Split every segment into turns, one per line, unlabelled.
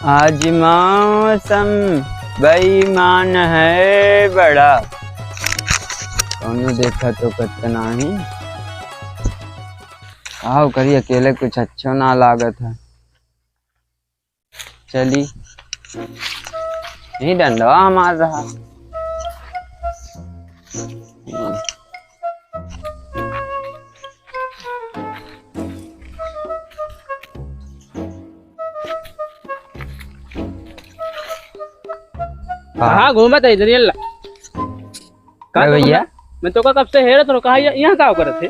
आज मौसम बेईमान है बड़ा। कौनो देखा तो कितना ही आओ करी, अकेले कुछ अच्छा ना लागत है। चली नहीं डंडवा मार रहा।
हाँ घूमत है इधर
भैया
मैं तो कब से हेरा तो कहा यहाँ का करे थे।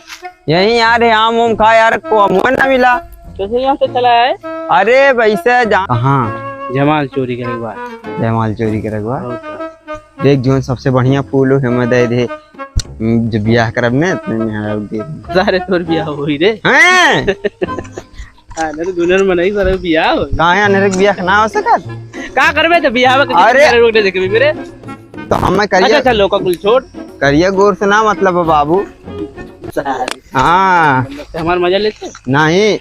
यही यार है, आम उम खा यार को अमुआ ना मिला।
कैसे यहाँ से चला है?
अरे वैसे कहाँ
जमाल चोरी के रखवा।
जयमाल चोरी के रखवा। देख जो सबसे बढ़िया फूल है मैं दे दे जब ब्याह करब ने
सारे तोर ब्याह होई रे
हैं।
हां तो दुनिया में नहीं सारे ब्याह हो
कहां है नरक ब्याह ना हो सकत
का करबे तो ब्याह में।
अरे
रोक दे देखबी मेरे
तो हम करिए।
अच्छा चलो का कुल छोड़
करिए गौर से ना मतलब बाबू। हाँ
हमारा मजा लेते
नहीं,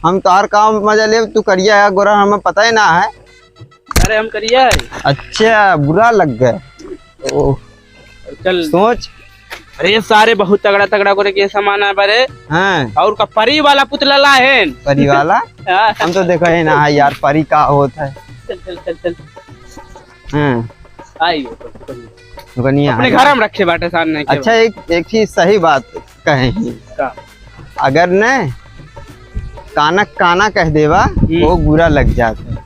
हम तार काम मजा ले, तू करिए है गोरा हमें पता ही ना है।
अरे हम करिए।
अच्छा बुरा लग गया। ओह
चल
सोच।
अरे ये सारे बहुत तगड़ा तगड़ा करे के सामान है बरे।
हाँ
और का परी वाला पुतला ला है
परी वाला। हम तो देखो है ना यार परी का होता है।
चल चल चल चल
हाँ
आइए
दुकनिया
अपने घर में रखे बाटे सामने के।
अच्छा एक चीज सही बात कहे
का
अगर न काना काना कह देवा वो बुरा लग जाता है,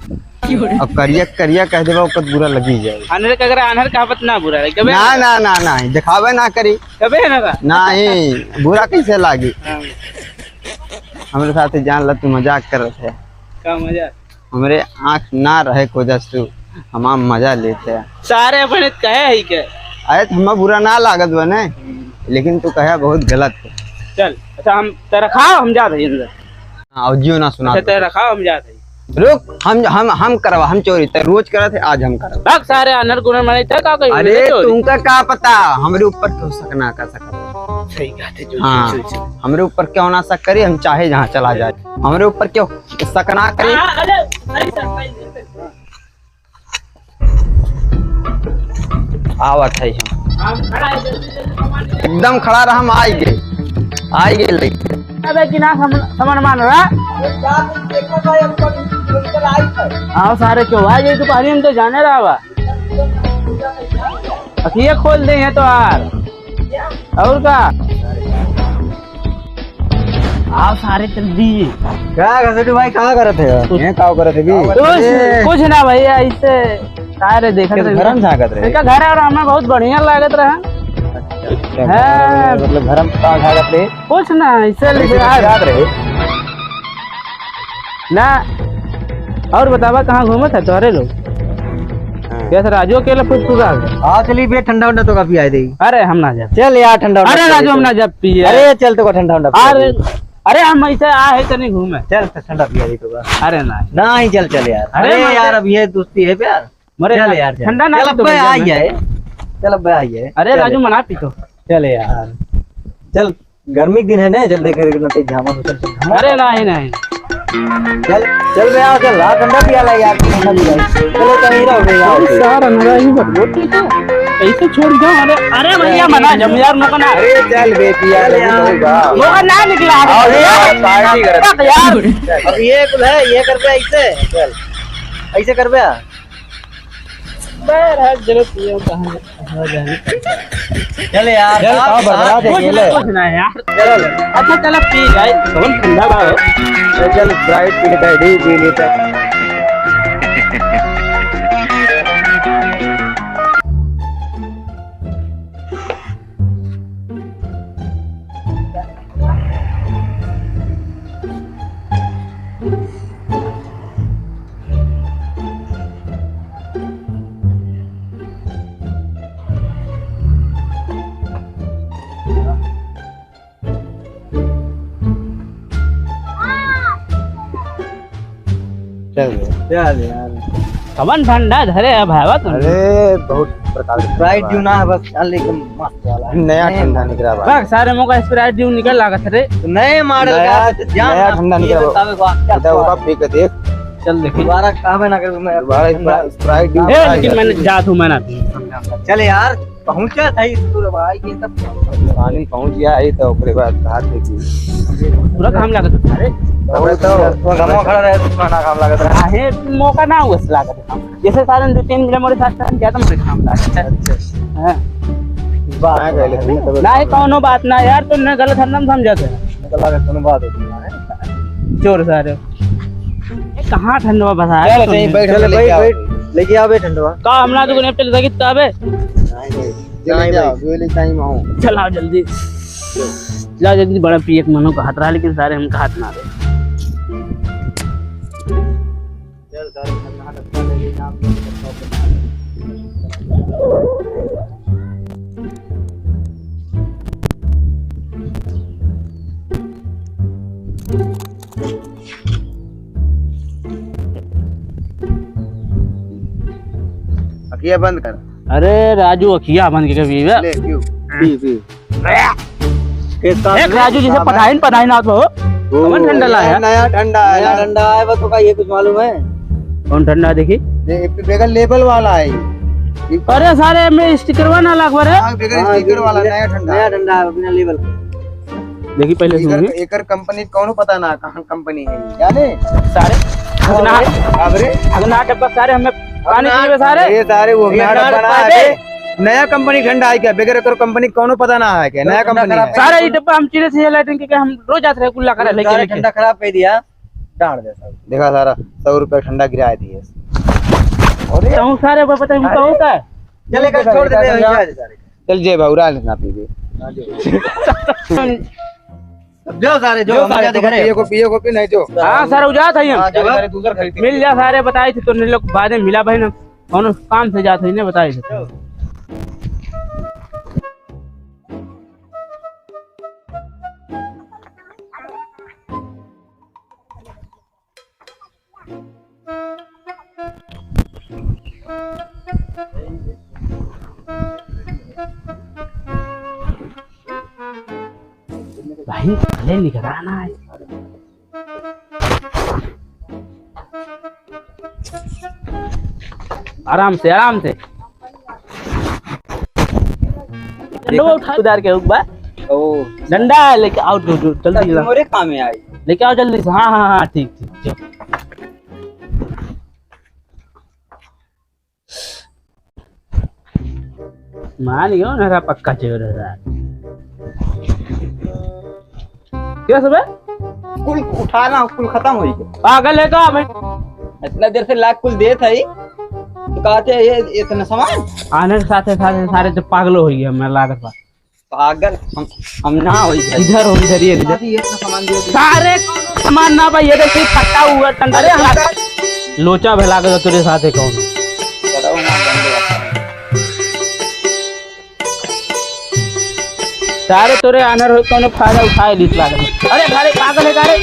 और करिया करिया कह देवा वो बुरा लगी जाए।
अनहर का अगर अनहर कहावत ना बुरा है कबे
ना ना ना ना दिखावे ना करी
कबे ना
नहीं बुरा कैसे लागी। हमारे साथ जान ला तू मजाक कर रहे थे।
का मजा
हमारे आँख ना रहे को जसू हम मजा लेते हैं
सारे अपने कहे ही के।
अरे तो हमें बुरा ना लागत बने, लेकिन तू कहे बहुत गलत है।
चल अच्छा हम तेरा खाओ हम जा रहे अंदर।
और जियो ना सुना।
अच्छा तेरा खाओ हम जा रहे।
रुक हम करवा हम चोरी ते रोज करे थे आज हम करवा।
भाग सारे अनर गुनर मारे थे का कोई।
अरे तुमका क्या पता हमारे ऊपर क्यों शक ना कर सकता।
सही बात है।
हाँ हमारे ऊपर क्यों ना शक करे, हम चाहे जहाँ चला जाए हमारे ऊपर क्यों शक ना करे। आवत है एकदम खड़ा रहा, हम आई गए लेके।
अबे कि ना समझ मान रहा। आओ सारे क्यों भाई ये दुकान हम तो जाने रहा बा। अखिए खोल दे हैं तो यार और का आओ सारे चल दिए।
क्या घसटू भाई कहाँ करे थे? ये क्या करे थे भी?
कुछ ना भैया ऐसे सारे देखत रहे।
घर में झाकत रहे।
इसका घर है और हमें बहुत बढ़िया लागत रहा।
हाँ मतलब घर में झाकत रहे
कुछ ना ऐसे
याद रहे
ना। और बतावा कहाँ घूमे थे तुम्हारे लोग? कैसे राजू अकेला खुद पूरा?
हाँ चलिए भैया ठंडा उंडा तो काफी आए देगी।
अरे हम ना जा
चल यार ठंडा।
अरे राजू हम ना जब पिए।
अरे चल तो ठंडा उंडा।
अरे हम ऐसे आए तो नहीं घूमे।
चल ठंडा पिया दी तो।
अरे ना
ही चल यार।
अरे
यार अब ये दोस्ती है प्यार।
मरे
चल यार
ठंडा ना
तो आई है। चल अब आई है।
अरे राजू मना पी तो।
चल यार चल गर्मी के दिन है ना, जल्दी कर झामा।
अरे नहीं
चल चल बे आओ चल ठंडा पिया ला यार। चलो कहीं रहो यार
सारा नरा ही बट ऐसे छोड़ जाओ। अरे भैया मना जम यार मौका ना।
अरे चल बे पिया ले
मौका ना निकला।
आओ यार पार्टी कर
यार
अब ये कुल है ये कर बे ऐसे। चल ऐसे कर बे
चलो पियो कहां जाने।
चल यार बदला दे
कुछ ना यार। अच्छा चलो पी जाए हम ठंडा बा।
चल स्प्राइट पी लेता है डी पी लेता है। चल यार
कवन ठंडा धरे है भावा तुम।
अरे बहुत प्रकार का स्प्राइट जो ना है बस चल एकदम मस्त वाला नया ठंडा निकला बा।
भाग सारे मौका स्प्राइट ड्यू निकल लागत रे।
नए मॉडल का नया ठंडा निकला बा। पी के देख
चल देखी
दोबारा काम है ना कर मैं
दोबारा स्प्राइट
ए लेकिन मैंने जात हूँ मैं ना
चल यार पहुंचा था तू भाई ये सब
पानी पहुंच गया है तो ओकरे बाद हाथ देखी
पूरा काम लागत अरे
तो गमो खड़ा रहे तो खाना काम लागत रहा
आहे मौका ना हुआ लागत काम जैसे सारे 2-3 मिले मोरे साथ ज्यादा मोरे काम लागत है ना है कौनो बात ना यार तुम ने गलत हरदम समझत है
तो लागत कोनो बात होती है
चोर सारे कहाँ ठंडवा बसा
चल नहीं बैठ
चल
लेके आओ
लेके आओ बे ठंडवा
का हमला तो नेप चल सकित तबे
नहीं जाओ वेले टाइम आओ
चल आओ जल्दी जा जल्दी बड़ा पिए एक मनो का हाथ रहा लेकिन सारे हमका हाथ ना दे
चल सारे ठंडा हाथ लगे नाम
अखिया बंद कर
अरे राजू अखिया बंद के कभी
ले क्यों पी
एक राजू जिसे पढ़ाई ना हो कौन ठंडा लाया
नया ठंडा है
नया ठंडा है वो तो का ये कुछ मालूम है
कौन ठंडा देखी
बेगर लेबल वाला है
अरे सारे में स्टिकर ना लागवर है
बेगर स्टिकर वाला नया ठंडा
नया ठंडा है बिना लेवल
देखी पहले सुनी
एकर कंपनी कौन पता ना कहां कंपनी है जाने
सारे
अबरे
अगना डब्बा सारे हमें पानी पीवे सारे
ये सारे वो नया बना है नया कंपनी ठंडा है क्या बेगर एकर कंपनी कौन पता ना है क्या नया कंपनी है
सारा ये डब्बा हम चिड़े से लाइटिंग के हम रोज आते रहे कुल्ला करे लेके लेके
ठंडा खराब कर दिया डाल दे सब
देखा सारा 100 रुपए ठंडा गिरा दिए
और ये सारे पता है क्या होता है
चलेगा छोड़ देते हैं वहीं सारे
चल जे बाउरा लेना पीवे
जो सारे जो हम जाते घरे
पिए को पी नहीं जो
हां सर उजात है हम
सारे दूसर खरीद
मिल जा सारे बताए थे तो ने लोग बाद में मिला भाई ना कौन काम से जाते ने बताए थे भाई ले निकल आना है आराम से उठा उधार के हुक बा
ओ
डंडा है लेके आओ जल्दी
मोरे काम में आई
लेके आओ जल्दी से हाँ ठीक चल मान गयो ना पक्का चोर है क्या सब है
कुल उठाना कुल खत्म हो गया
पागल है का भाई
इतना देर से लाख कुल दे था ही तो कहते ये इतना सामान
आने के साथ सारे जब पागल हो गए मैं लागत बा
पागल हम ना हो
इधर हो इधर ये इधर
ये इतना सामान दे
सारे सामान ना भाई ये देखिए फटा हुआ टंडा लोचा भला के तेरे साथ है कौन
चलो ना
सारे तोरे आनर हो कौन फायदा उठाए लीस लागत अरे घरे पागल है गारे